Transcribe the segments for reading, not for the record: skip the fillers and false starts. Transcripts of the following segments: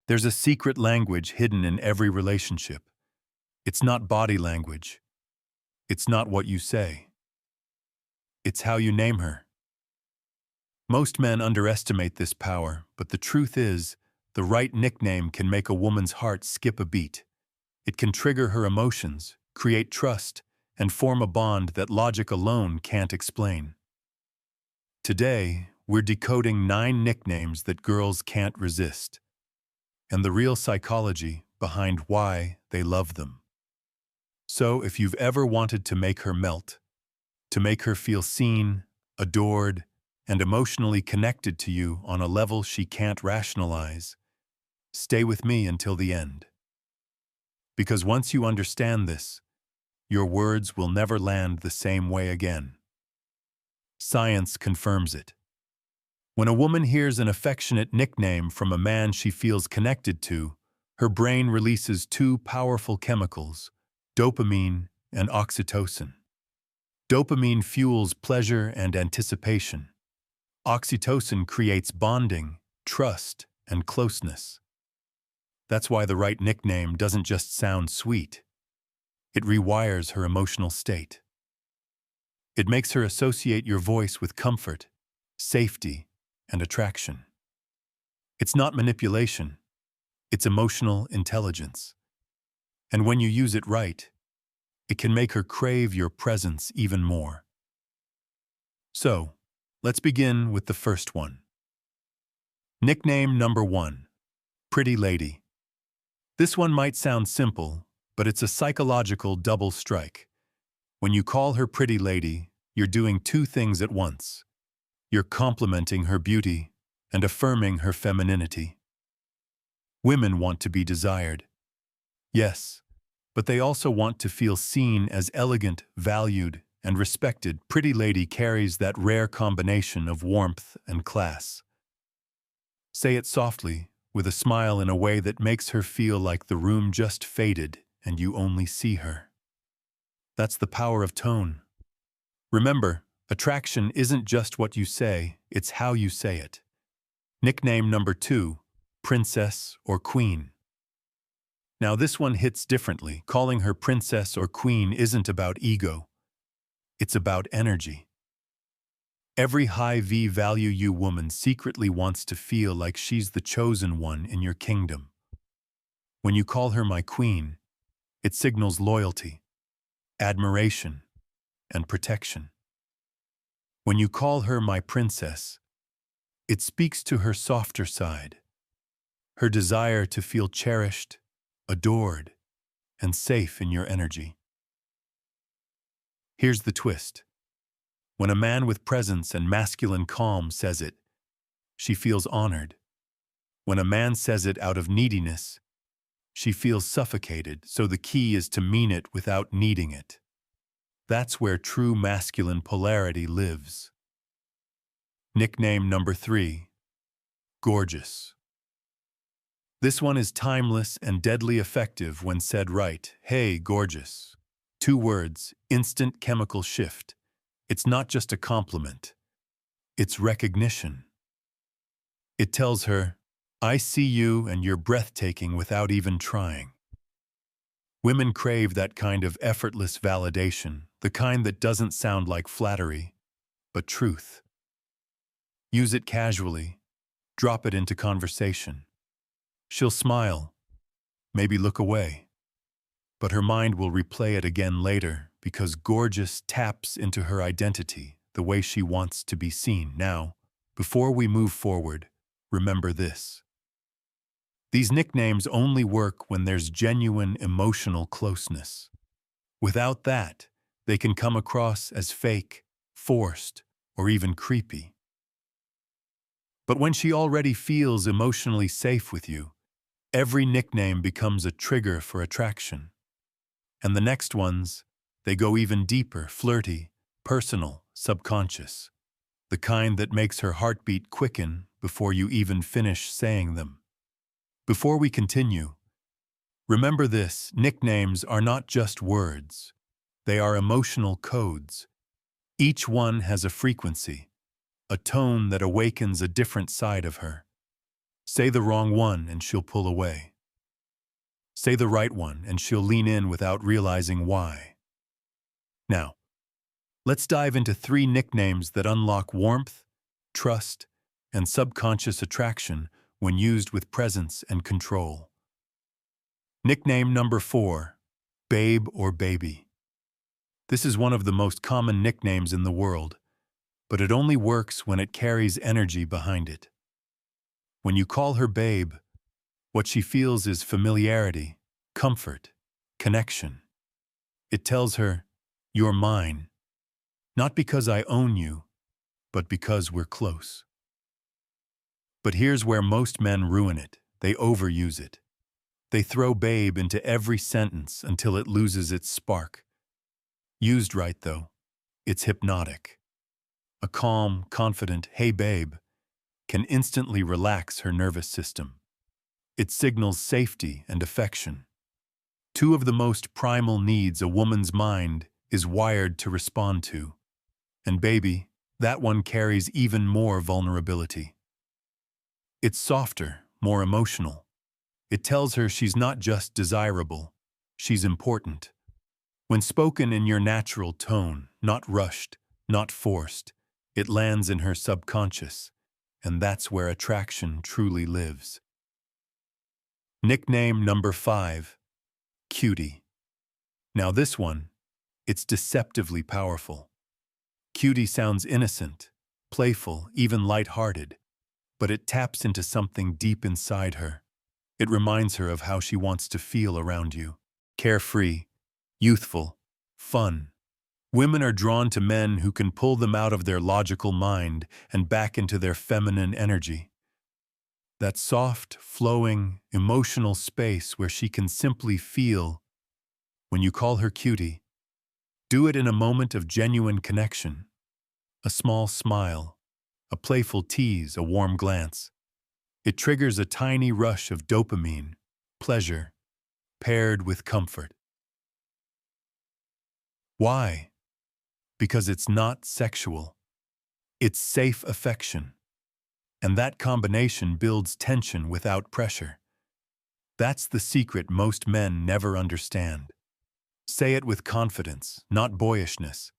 There's a secret language hidden in every relationship. It's not body language. It's not what you say. It's how you name her. Most men underestimate this power, but the truth is, the right nickname can make a woman's heart skip a beat. It can trigger her emotions, create trust, and form a bond that logic alone can't explain. Today, we're decoding 9 nicknames that girls can't resist, and the real psychology behind why they love them. So, if you've ever wanted to make her melt, to make her feel seen, adored, and emotionally connected to you on a level she can't rationalize, stay with me until the end. Because once you understand this, your words will never land the same way again. Science confirms it. When a woman hears an affectionate nickname from a man she feels connected to, her brain releases 2 powerful chemicals, dopamine and oxytocin. Dopamine fuels pleasure and anticipation. Oxytocin creates bonding, trust, and closeness. That's why the right nickname doesn't just sound sweet. It rewires her emotional state. It makes her associate your voice with comfort, safety, and attraction. It's not manipulation. It's emotional intelligence. And when you use it right, it can make her crave your presence even more. So, let's begin with the first one. Nickname number 1, Pretty Lady. This one might sound simple, but it's a psychological double strike. When you call her Pretty Lady, you're doing 2 things at once. You're complimenting her beauty and affirming her femininity. Women want to be desired. Yes, but they also want to feel seen as elegant, valued, and respected. Pretty Lady carries that rare combination of warmth and class. Say it softly, with a smile in a way that makes her feel like the room just faded and you only see her. That's the power of tone. Remember, attraction isn't just what you say, it's how you say it. Nickname number 2, Princess or Queen. Now this one hits differently. Calling her princess or queen isn't about ego. It's about energy. Every high value you woman secretly wants to feel like she's the chosen one in your kingdom. When you call her my queen, it signals loyalty, admiration, and protection. When you call her my princess, it speaks to her softer side, her desire to feel cherished, adored, and safe in your energy. Here's the twist. When a man with presence and masculine calm says it, she feels honored. When a man says it out of neediness, she feels suffocated, so the key is to mean it without needing it. That's where true masculine polarity lives. Nickname number 3, Gorgeous. This one is timeless and deadly effective when said right. Hey, gorgeous. 2 words, instant chemical shift. It's not just a compliment. It's recognition. It tells her, I see you and you're breathtaking without even trying. Women crave that kind of effortless validation, the kind that doesn't sound like flattery, but truth. Use it casually. Drop it into conversation. She'll smile, maybe look away, but her mind will replay it again later because gorgeous taps into her identity, the way she wants to be seen. Now, before we move forward, remember this. These nicknames only work when there's genuine emotional closeness. Without that, they can come across as fake, forced, or even creepy. But when she already feels emotionally safe with you, every nickname becomes a trigger for attraction. And the next ones, they go even deeper, flirty, personal, subconscious. The kind that makes her heartbeat quicken before you even finish saying them. Before we continue, remember this: nicknames are not just words. They are emotional codes. Each one has a frequency, a tone that awakens a different side of her. Say the wrong one and she'll pull away. Say the right one and she'll lean in without realizing why. Now, let's dive into 3 nicknames that unlock warmth, trust, and subconscious attraction when used with presence and control. Nickname number 4, babe or baby. This is one of the most common nicknames in the world, but it only works when it carries energy behind it. When you call her babe, what she feels is familiarity, comfort, connection. It tells her, "You're mine," not because I own you, but because we're close. But here's where most men ruin it. They overuse it. They throw babe into every sentence until it loses its spark. Used right, though, it's hypnotic. A calm, confident, "Hey babe," can instantly relax her nervous system. It signals safety and affection. 2 of the most primal needs a woman's mind is wired to respond to. And baby, that one carries even more vulnerability. It's softer, more emotional. It tells her she's not just desirable, she's important. When spoken in your natural tone, not rushed, not forced, it lands in her subconscious, and that's where attraction truly lives. Nickname number 5, cutie. Now this one, it's deceptively powerful. Cutie sounds innocent, playful, even light-hearted, but it taps into something deep inside her. It reminds her of how she wants to feel around you. Carefree, youthful, fun. Women are drawn to men who can pull them out of their logical mind and back into their feminine energy. That soft, flowing, emotional space where she can simply feel. When you call her cutie, do it in a moment of genuine connection. A small smile, a playful tease, a warm glance. It triggers a tiny rush of dopamine, pleasure, paired with comfort. Why? Because it's not sexual. It's safe affection. And that combination builds tension without pressure. That's the secret most men never understand. Say it with confidence, not boyishness.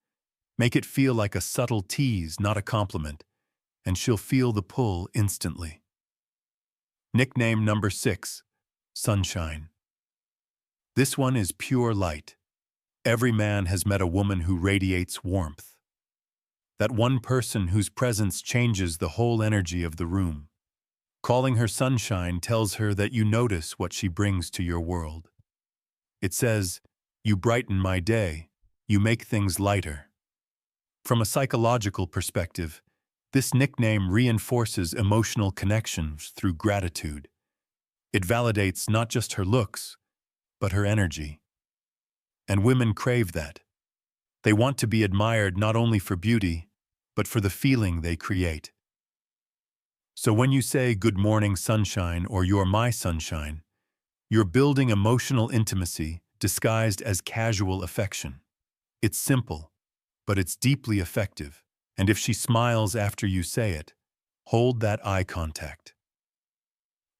Make it feel like a subtle tease, not a compliment, and she'll feel the pull instantly. Nickname number 6, sunshine. This one is pure light. Every man has met a woman who radiates warmth. That one person whose presence changes the whole energy of the room. Calling her sunshine tells her that you notice what she brings to your world. It says, "You brighten my day, you make things lighter." From a psychological perspective, this nickname reinforces emotional connections through gratitude. It validates not just her looks, but her energy. And women crave that. They want to be admired not only for beauty, but for the feeling they create. So when you say "Good morning, sunshine," or "You're my sunshine," you're building emotional intimacy disguised as casual affection. It's simple, but it's deeply effective, and if she smiles after you say it, hold that eye contact.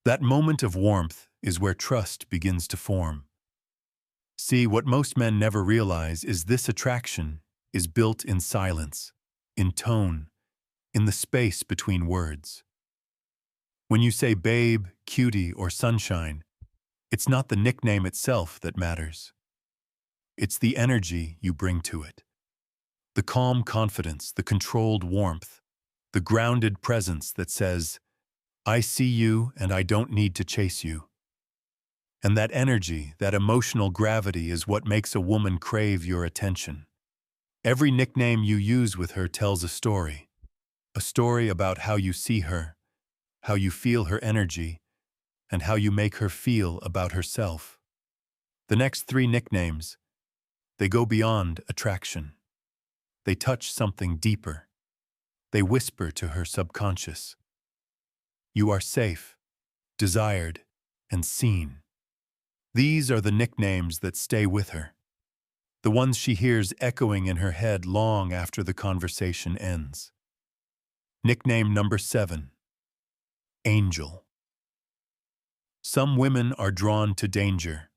That moment of warmth is where trust begins to form. See, what most men never realize is this attraction is built in silence, in tone, in the space between words. When you say babe, cutie, or sunshine, it's not the nickname itself that matters. It's the energy you bring to it. The calm confidence, the controlled warmth, the grounded presence that says, "I see you and I don't need to chase you." And that energy, that emotional gravity is what makes a woman crave your attention. Every nickname you use with her tells a story about how you see her, how you feel her energy, and how you make her feel about herself. The next 3 nicknames, they go beyond attraction. They touch something deeper. They whisper to her subconscious. You are safe, desired, and seen. These are the nicknames that stay with her, the ones she hears echoing in her head long after the conversation ends. Nickname number 7, angel. Some women are drawn to danger.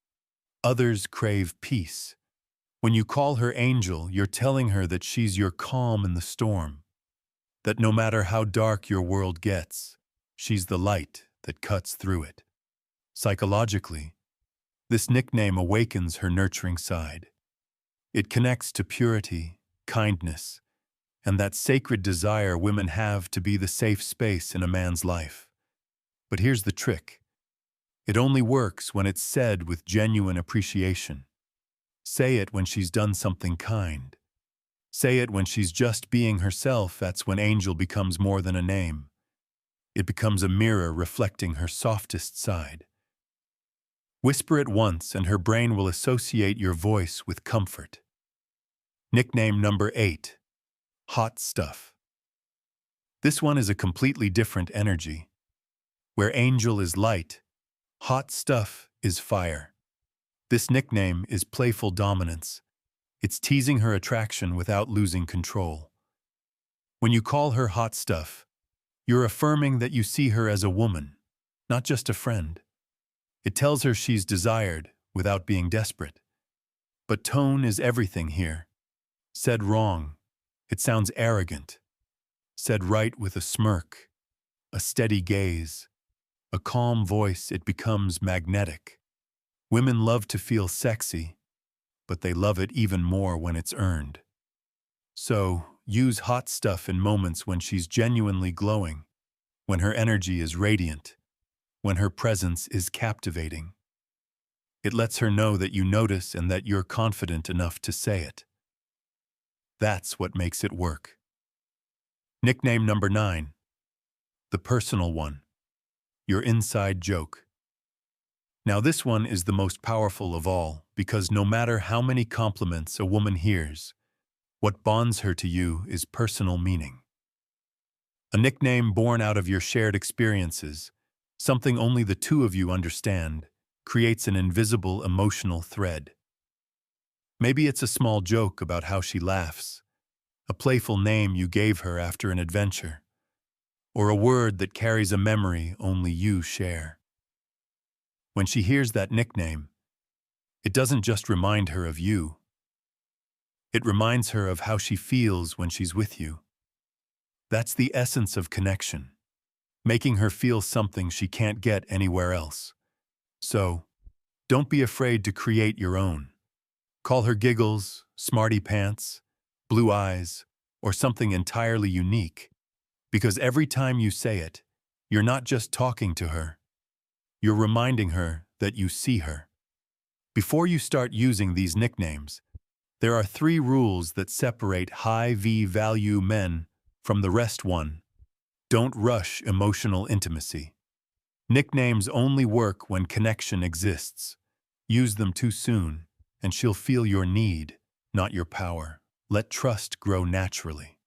Others crave peace. When you call her angel, you're telling her that she's your calm in the storm, that no matter how dark your world gets, she's the light that cuts through it. Psychologically, this nickname awakens her nurturing side. It connects to purity, kindness, and that sacred desire women have to be the safe space in a man's life. But here's the trick. It only works when it's said with genuine appreciation. Say it when she's done something kind. Say it when she's just being herself. That's when Angel becomes more than a name. It becomes a mirror reflecting her softest side. Whisper it once and her brain will associate your voice with comfort. Nickname number 8. Hot stuff. This one is a completely different energy. Where Angel is light, hot stuff is fire. This nickname is playful dominance. It's teasing her attraction without losing control. When you call her hot stuff, you're affirming that you see her as a woman, not just a friend. It tells her she's desired without being desperate. But tone is everything here. Said wrong, it sounds arrogant. Said right with a smirk, a steady gaze, a calm voice, it becomes magnetic. Women love to feel sexy, but they love it even more when it's earned. So, use hot stuff in moments when she's genuinely glowing, when her energy is radiant, when her presence is captivating. It lets her know that you notice and that you're confident enough to say it. That's what makes it work. Nickname number 9. The personal one. Your inside joke. Now this one is the most powerful of all because no matter how many compliments a woman hears, what bonds her to you is personal meaning. A nickname born out of your shared experiences, something only the two of you understand, creates an invisible emotional thread. Maybe it's a small joke about how she laughs, a playful name you gave her after an adventure, or a word that carries a memory only you share. When she hears that nickname, it doesn't just remind her of you. It reminds her of how she feels when she's with you. That's the essence of connection, making her feel something she can't get anywhere else. So, don't be afraid to create your own. Call her Giggles, Smarty Pants, Blue Eyes, or something entirely unique, because every time you say it, you're not just talking to her. You're reminding her that you see her. Before you start using these nicknames, there are 3 rules that separate high V-value men from the rest. 1. Don't rush emotional intimacy. Nicknames only work when connection exists. Use them too soon, and she'll feel your need, not your power. Let trust grow naturally.